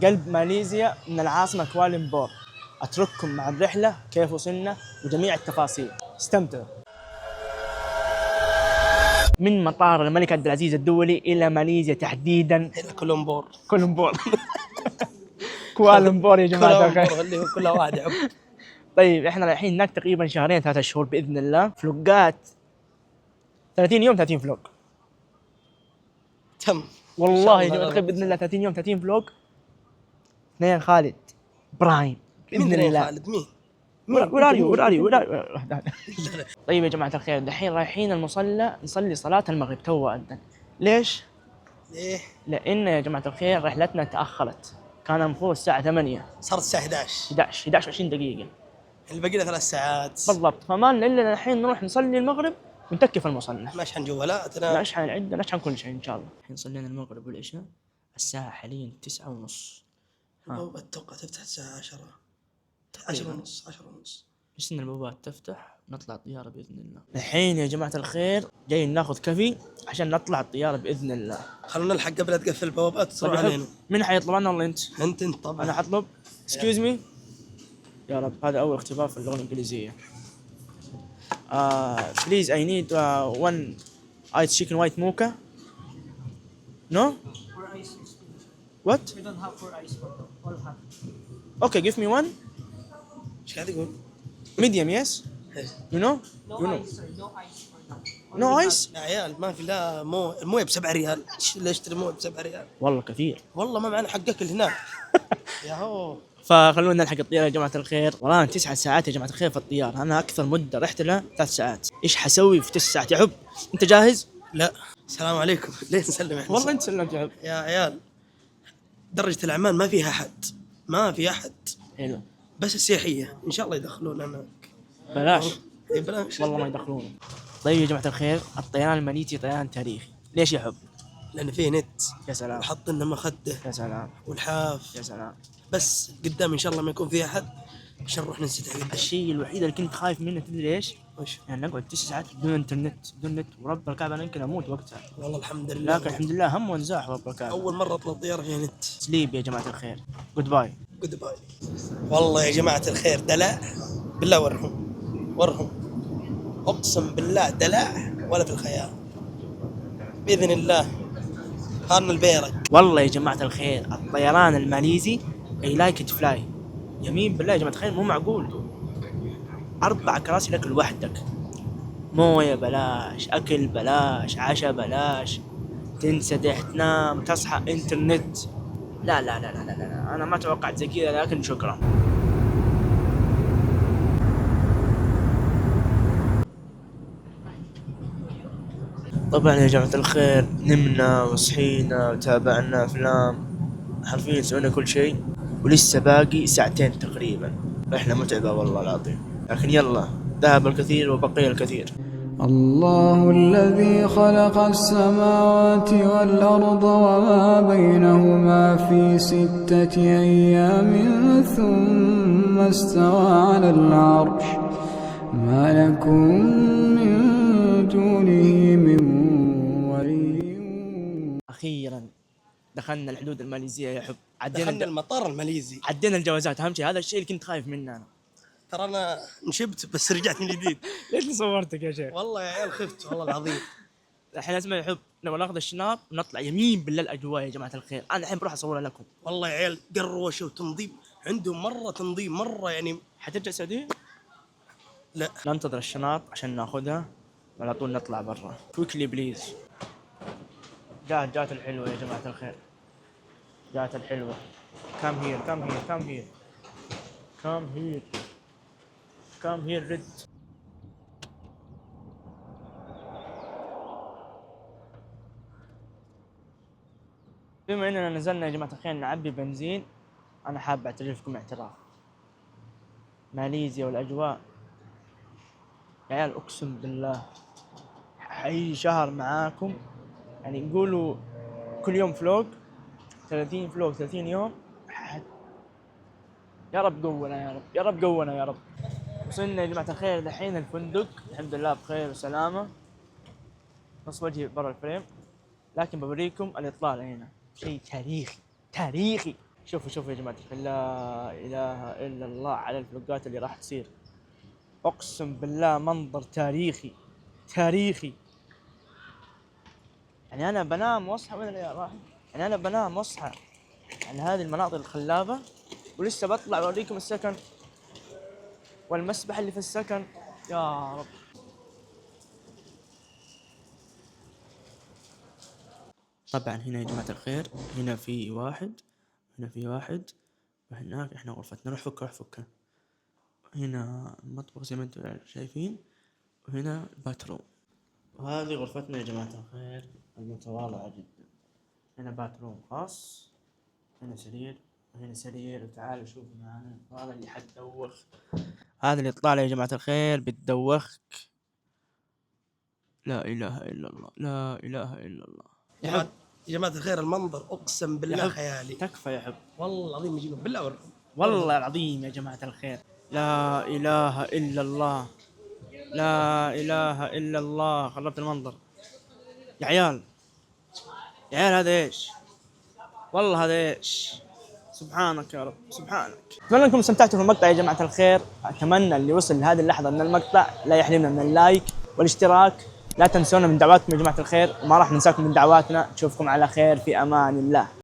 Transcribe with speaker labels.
Speaker 1: قلب ماليزيا من العاصمة كوالالمبور. أترككم مع الرحلة كيف وصلنا وجميع التفاصيل. استمتعوا. من مطار الملك عبد العزيز الدولي إلى ماليزيا تحديدا
Speaker 2: إلى كولومبور.
Speaker 1: كوالالمبور يا جماعة الخير.
Speaker 2: كولومبور اللي هو كلها واحد يحب.
Speaker 1: طيب احنا رايحين هناك تقريبا شهرين 3 شهور بإذن الله. فلوقات 30 يوم 30 فلوق.
Speaker 2: تم
Speaker 1: والله يا جماعة الخير بإذن الله 30 يوم 30 فلوق. اثنين خالد برايم بإذن الله.
Speaker 2: خالد مين؟
Speaker 1: Where are you? طيب يا جماعة الخير دحين رايحين المصلى نصلي صلاة المغرب تو أذن. ليش؟
Speaker 2: ليه؟
Speaker 1: لأن يا جماعة الخير رحلتنا تأخرت. كان المفروض الساعة 8
Speaker 2: صارت الساعة
Speaker 1: 11 20 دقيقة.
Speaker 2: اللي باقي له 3 ساعات
Speaker 1: بالضبط. فما لنا إلا الحين نروح نصلي المغرب ونتكي في المصلى.
Speaker 2: نشحن جوالاتنا،
Speaker 1: نشحن العدة، نشحن كل شيء إن شاء الله. الحين صلينا المغرب والعشاء. الساعة حاليا 9:30.
Speaker 2: أتوقع تفتح الساعة 10:30. 10:30
Speaker 1: بس إن البوابات تفتح نطلع الطيارة بإذن الله. الحين يا جماعة الخير جاي ناخذ كفي عشان نطلع الطيارة بإذن الله.
Speaker 2: خلونا نلحق قبل لا تقفل البوابات تروح علينا.
Speaker 1: من حيطلب عنا والله أنت؟
Speaker 2: أنت طبعا.
Speaker 1: أنا حطلب. Excuse me. يا رب هذا أول اختبار في اللغة الإنجليزية. Please I need one ice chicken white mocha. No?
Speaker 3: For ice.
Speaker 1: What?
Speaker 3: We don't have for ice, but all have.
Speaker 1: Okay, give me one.
Speaker 2: إيش قاعد يقول؟
Speaker 1: Medium, yes. You know?
Speaker 3: No
Speaker 1: You know.
Speaker 3: ice, sir. No ice for now.
Speaker 1: No ice.
Speaker 2: يا عيال ما في لا المويه ب7 ريال. ليش اشتري مويه ب7 ريال؟
Speaker 1: والله كثير.
Speaker 2: والله ما معنا حقك اللي هناك. يا هو.
Speaker 1: فخلونا نلحق الطيارة يا جماعة الخير. ورانا 9 ساعات يا جماعة الخير في الطيارة. أنا أكثر مدة رحت لها 3 ساعات. إيش حسوي في 9 ساعات يا حب؟ أنت جاهز؟
Speaker 2: لا. السلام عليكم. ليه نسلم احنا؟
Speaker 1: والله أنت سلمت يا حب.
Speaker 2: يا عيال درجة الأعمال ما فيها أحد. ما في أحد.
Speaker 1: حلو.
Speaker 2: بس السياحية إن شاء الله يدخلون هناك.
Speaker 1: بلاش.
Speaker 2: بلاش.
Speaker 1: والله ما يدخلون. طيب يا جماعة الخير الطيران الماليزي طيران تاريخي. ليش يا حب؟
Speaker 2: لأن فيه نت.
Speaker 1: يا سلام.
Speaker 2: وحط لنا مخدة.
Speaker 1: يا سلام.
Speaker 2: والحاف.
Speaker 1: يا سلام.
Speaker 2: بس قدام إن شاء الله ما يكون فيه أحد عشان نروح ننسدح قدام.
Speaker 1: الشيء الوحيد اللي كنت خايف منه تدري ليش؟
Speaker 2: وش؟
Speaker 1: يعني نقعد 9 ساعات بدون انترنت بدون نت ورب الكعبة أنا يمكن أموت وقتها.
Speaker 2: والله الحمد لله.
Speaker 1: لكن الحمد لله هم وانزاح رب الكعبة.
Speaker 2: أول مرة أطلع طيارة فيها نت.
Speaker 1: سليب يا جماعة الخير. جود باي.
Speaker 2: جود باي. والله يا جماعة الخير دلع. بالله ورهم. أقسم بالله دلع ولا في الخيال. بإذن الله هارنا البيرق.
Speaker 1: والله يا جماعة الخير الطيران الماليزي I like it fly. يمين بالله يا جماعة الخير مو معقول. 4 كراسي لك لوحدك. موية بلاش، أكل بلاش، عشاء بلاش، تنسدح تنام تصحى إنترنت. لا لا لا لا لا, لا. أنا ما توقعت زي كذا لكن شكرا. طبعا يا جماعة الخير نمنا وصحينا وتابعنا أفلام حرفيا سوينا كل شيء ولسه باقي 2 ساعات تقريبا. رحلة متعبة والله العظيم لكن يلا ذهب الكثير وبقي الكثير.
Speaker 4: الله الذي خلق السماوات والأرض وما بينهما في 6 أيام ثم استوى على العرش ما لكم من دونه من ولي.
Speaker 1: أخيرا دخلنا الحدود الماليزية يا حب.
Speaker 2: دخلنا المطار الماليزي.
Speaker 1: عدينا الجوازات أهم شيء. هذا الشيء اللي كنت خايف منه أنا.
Speaker 2: ترى أنا نشبت بس رجعت من جديد.
Speaker 1: ليش صورتك يا شيخ؟
Speaker 2: والله يا عيال خفت والله العظيم.
Speaker 1: الحين اسمع يا حب نبغى ناخذ الشناب ونطلع يمين بالله الأجواء يا جماعة الخير. أنا الحين بروح أصورها لكم.
Speaker 2: والله يا عيال قروشة وتنظيم عندهم مرة تنظيم مرة يعني.
Speaker 1: حترجع السعودية؟
Speaker 2: لا
Speaker 1: ننتظر الشنط عشان ناخذها وعلى طول نطلع برا. كويكلي بليز. جات الحلوة يا جماعة الخير. جات الحلوة. Come here رد. بما اننا نزلنا يا جماعة الخير نعبي بنزين انا حاب اعترف لكم اعتراف. ماليزيا والاجواء يا عيال اقسم بالله اي شهر معاكم يعني نقولوا كل يوم فلوق 30 فلوق 30 يوم. يا رب قونا يا رب. وصلنا يا جماعة الخير دحين الفندق الحمد لله بخير وسلامة. نص وجهي برا الفريم لكن بوريكم الإطلالة هنا شيء تاريخي. شوفوا يا جماعة الخير، لا إله إلا الله على الفلوقات اللي راح تصير. أقسم بالله منظر تاريخي تاريخي. يعني أنا بنام وأصحى وين يا راح؟ يعني أنا بنام وأصحى على هذه المناطق الخلابة، ولسه بطلع أوريكم السكن والمسبح اللي في السكن. يا رب. طبعا هنا يا جماعة الخير، هنا في واحد، هنا في واحد، وهناك احنا غرفتنا. روح فكها. هنا المطبخ زي ما انتم شايفين، وهنا الباتروم. وهذه غرفتنا يا جماعة الخير المتواضعة جدا. هنا باتروم خاص، هنا سرير، وهنا سرير. وتعالوا شوفوا معنا، هذا اللي حتدوخ، هذا اللي يطلع له يا جماعة الخير بتدوخك. لا إله إلا الله، لا إله إلا الله.
Speaker 2: يا جماعة الخير المنظر أقسم بالله خيالي.
Speaker 1: تكفى يا حب،
Speaker 2: والله العظيم يجيبه بالله
Speaker 1: والله العظيم يا جماعة الخير. لا إله إلا الله، لا إله إلا الله. خربت المنظر يا عيال، يا عيال. هذا إيش؟ والله هذا إيش؟ سبحانك يا رب، سبحانك. أتمنى أنكم استمتعتوا في المقطع يا جماعة الخير. أتمنى اللي وصل لهذه اللحظة من المقطع لا يحرمنا من اللايك والاشتراك. لا تنسونا من دعواتكم يا جماعة الخير، وما راح ننساكم من دعواتنا. نشوفكم على خير، في أمان الله.